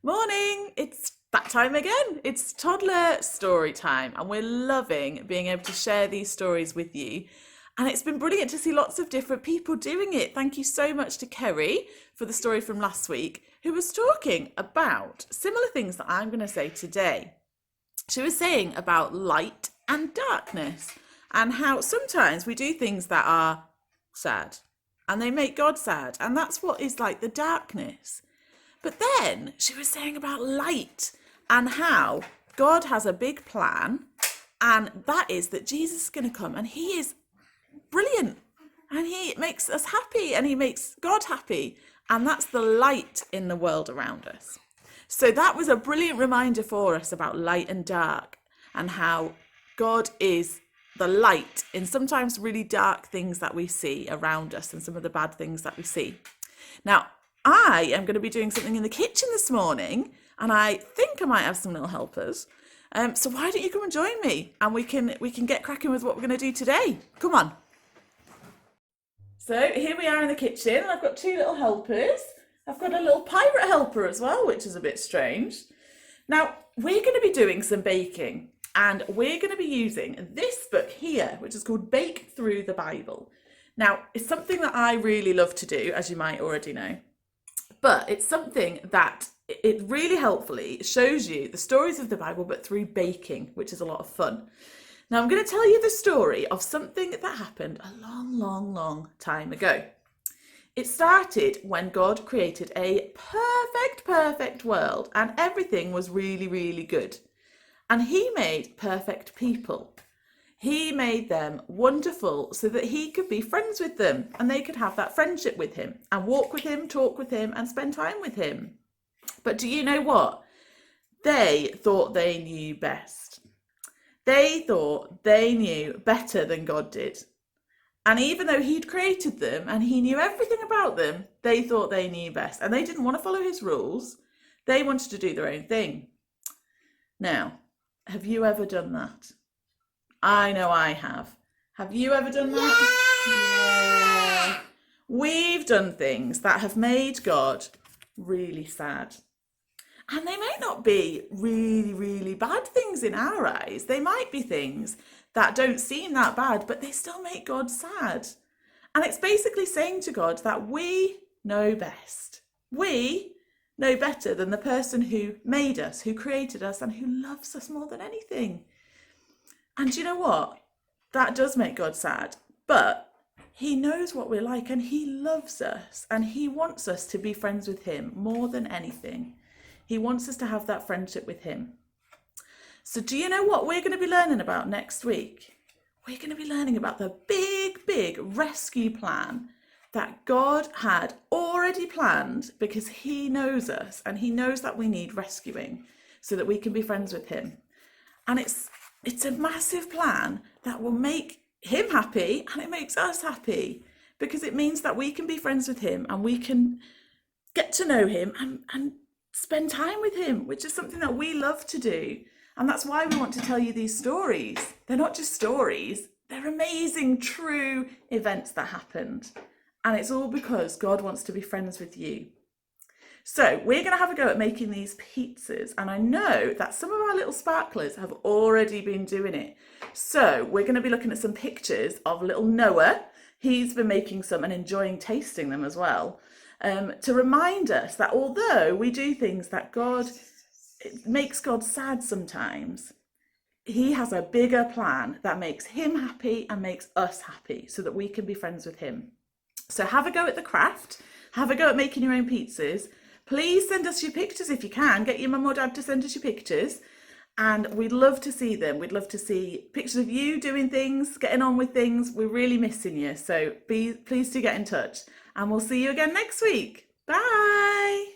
Morning! It's that time again. It's toddler story time, and we're loving being able to share these stories with you. And it's been brilliant to see lots of different people doing it. Thank you so much to Kerry for the story from last week, who was talking about similar things that I'm going to say today. She was saying about light and darkness, and how sometimes we do things that are sad and they make God sad, and that's what is like the darkness. But then she was saying about light and how God has a big plan, and that is that Jesus is going to come and he is brilliant and he makes us happy and he makes God happy, and that's the light in the world around us. So that was a brilliant reminder for us about light and dark, and how God is the light in sometimes really dark things that we see around us and some of the bad things that we see. Now, I am going to be doing something in the kitchen this morning, and I think I might have some little helpers. So why don't you come and join me, and we can get cracking with what we're going to do today. Come on. So here we are in the kitchen, and I've got two little helpers. I've got a little pirate helper as well, which is a bit strange. Now, we're going to be doing some baking, and we're going to be using this book here, which is called Bake Through the Bible. Now, it's something that I really love to do, as you might already know. But it's something that it really helpfully shows you the stories of the Bible, but through baking, which is a lot of fun. Now, I'm going to tell you the story of something that happened a long, long, long time ago. It started when God created a perfect world, and everything was really, really good. And he made perfect people. He made them wonderful so that he could be friends with them, and they could have that friendship with him and walk with him, talk with him, and spend time with him. But do you know what? They thought they knew best. They thought they knew better than God did. And even though he'd created them and he knew everything about them, they thought they knew best. And they didn't want to follow his rules. They wanted to do their own thing. Now, have you ever done that? I know I have. Have you ever done that? Yeah. We've done things that have made God really sad. And they might not be really, really bad things in our eyes. They might be things that don't seem that bad, but they still make God sad. And it's basically saying to God that we know best. We know better than the person who made us, who created us, and who loves us more than anything. And you know what? That does make God sad, but he knows what we're like, and he loves us, and he wants us to be friends with him more than anything. He wants us to have that friendship with him. So do you know what we're going to be learning about next week? We're going to be learning about the big rescue plan that God had already planned, because he knows us and he knows that we need rescuing so that we can be friends with him. And it's a massive plan that will make him happy, and it makes us happy, because it means that we can be friends with him and we can get to know him and spend time with him, which is something that we love to do. And that's why we want to tell you these stories. They're not just stories, they're amazing, true events that happened. And it's all because God wants to be friends with you. So we're going to have a go at making these pizzas, and I know that some of our little sparklers have already been doing it. So we're going to be looking at some pictures of little Noah. He's been making some and enjoying tasting them as well, to remind us that although we do things that it makes God sad sometimes, he has a bigger plan that makes him happy and makes us happy so that we can be friends with him. So have a go at the craft, have a go at making your own pizzas. Please send us your pictures if you can. Get your mum or dad to send us your pictures, and we'd love to see them. We'd love to see pictures of you doing things, getting on with things. We're really missing you, so please do get in touch, and we'll see you again next week. Bye.